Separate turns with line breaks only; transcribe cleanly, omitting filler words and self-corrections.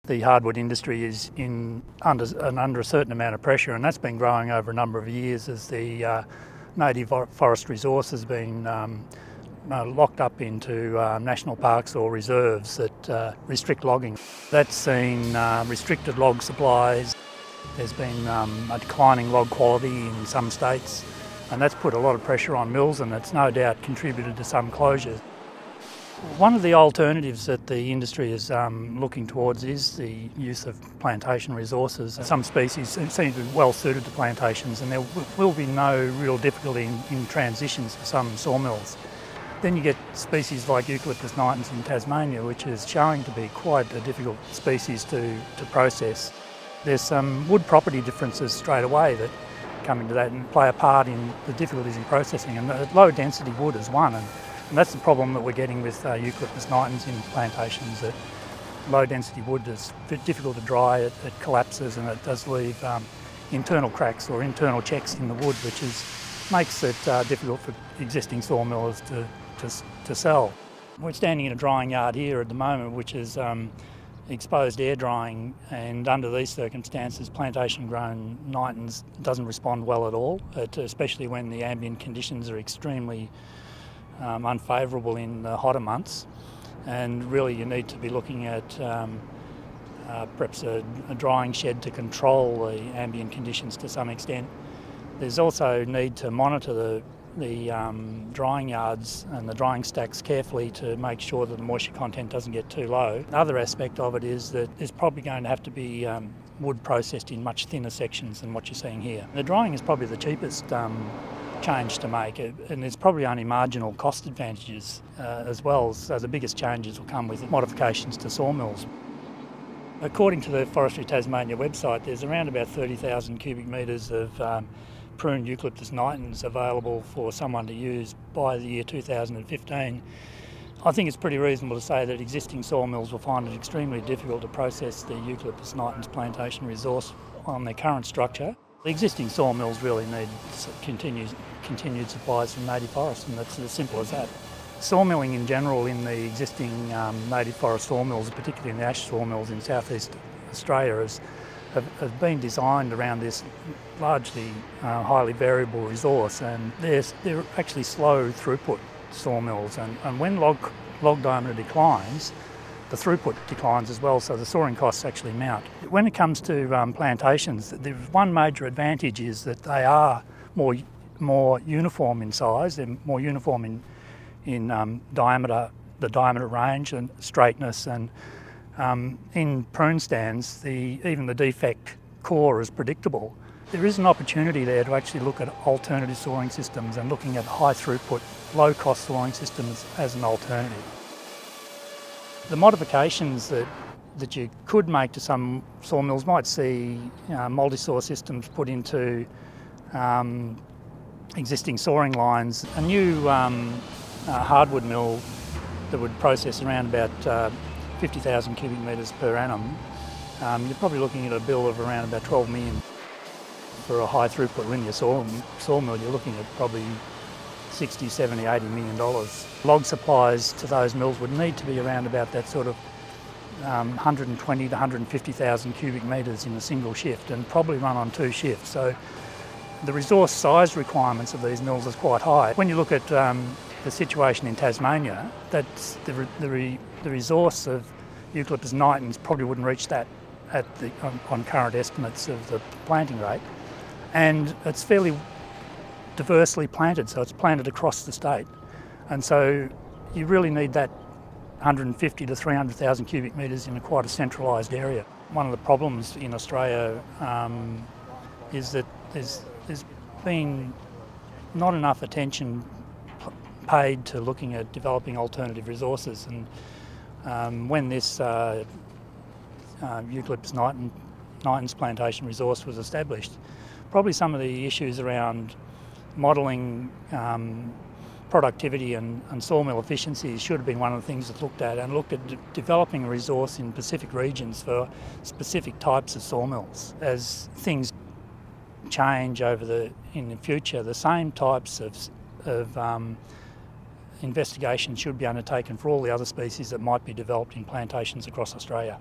The hardwood industry is under a certain amount of pressure, and that's been growing over a number of years as the native forest resource has been locked up into national parks or reserves that restrict logging. That's seen restricted log supplies. There's been a declining log quality in some states, and that's put a lot of pressure on mills, and it's no doubt contributed to some closures. One of the alternatives that the industry is looking towards is the use of plantation resources. Some species seem to be well suited to plantations, and there will be no real difficulty in transitions for some sawmills. Then you get species like Eucalyptus nitens in Tasmania, which is showing to be quite a difficult species to process. There's some wood property differences straight away that come into that and play a part in the difficulties in processing, and the low density wood is one. And that's the problem that we're getting with Eucalyptus nitens in plantations, that low density wood is difficult to dry, it collapses, and it does leave internal cracks or internal checks in the wood, which makes it difficult for existing sawmills to sell. We're standing in a drying yard here at the moment, which is exposed air drying, and under these circumstances plantation grown nitens doesn't respond well at all, especially when the ambient conditions are extremely unfavourable in the hotter months, and really you need to be looking at perhaps a drying shed to control the ambient conditions to some extent. There's also need to monitor the drying yards and the drying stacks carefully to make sure that the moisture content doesn't get too low. Another aspect of it is that there's probably going to have to be wood processed in much thinner sections than what you're seeing here. The drying is probably the cheapest change to make, and there's probably only marginal cost advantages as well, so the biggest changes will come with modifications to sawmills. According to the Forestry Tasmania website, there's around about 30,000 cubic metres of pruned Eucalyptus nitens available for someone to use by the year 2015. I think it's pretty reasonable to say that existing sawmills will find it extremely difficult to process the Eucalyptus nitens plantation resource on their current structure. The existing sawmills really need continued supplies from native forests, and that's as simple as that. Sawmilling in general in the existing native forest sawmills, particularly in the ash sawmills in southeast Australia, have been designed around this largely highly variable resource, and they're actually slow throughput sawmills, and when log diameter declines, the throughput declines as well, so the sawing costs actually mount. When it comes to plantations, there's one major advantage is that they are more uniform in size, they're more uniform in diameter, the diameter range and straightness, and in prune stands, even the defect core is predictable. There is an opportunity there to actually look at alternative sawing systems and looking at high throughput, low cost sawing systems as an alternative. The modifications that you could make to some sawmills might see multi-saw systems put into existing sawing lines. A new hardwood mill that would process around about 50,000 cubic metres per annum, you're probably looking at a bill of around about 12 million. For a high throughput linear sawmill, you're looking at probably 60, 70, 80 million dollars. Log supplies to those mills would need to be around about that sort of 120 to 150,000 cubic metres in a single shift, and probably run on 2 shifts. So the resource size requirements of these mills is quite high. When you look at the situation in Tasmania, that's the resource of Eucalyptus nitens probably wouldn't reach that on current estimates of the planting rate, and it's fairly diversely planted, so it's planted across the state, and so you really need that 150 to 300,000 cubic metres in quite a centralised area. One of the problems in Australia is that there's been not enough attention paid to looking at developing alternative resources, and when this Eucalyptus nitens plantation resource was established, probably some of the issues around modelling productivity and sawmill efficiencies should have been one of the things that looked at developing a resource in Pacific regions for specific types of sawmills. As things change in the future, the same types of investigation should be undertaken for all the other species that might be developed in plantations across Australia.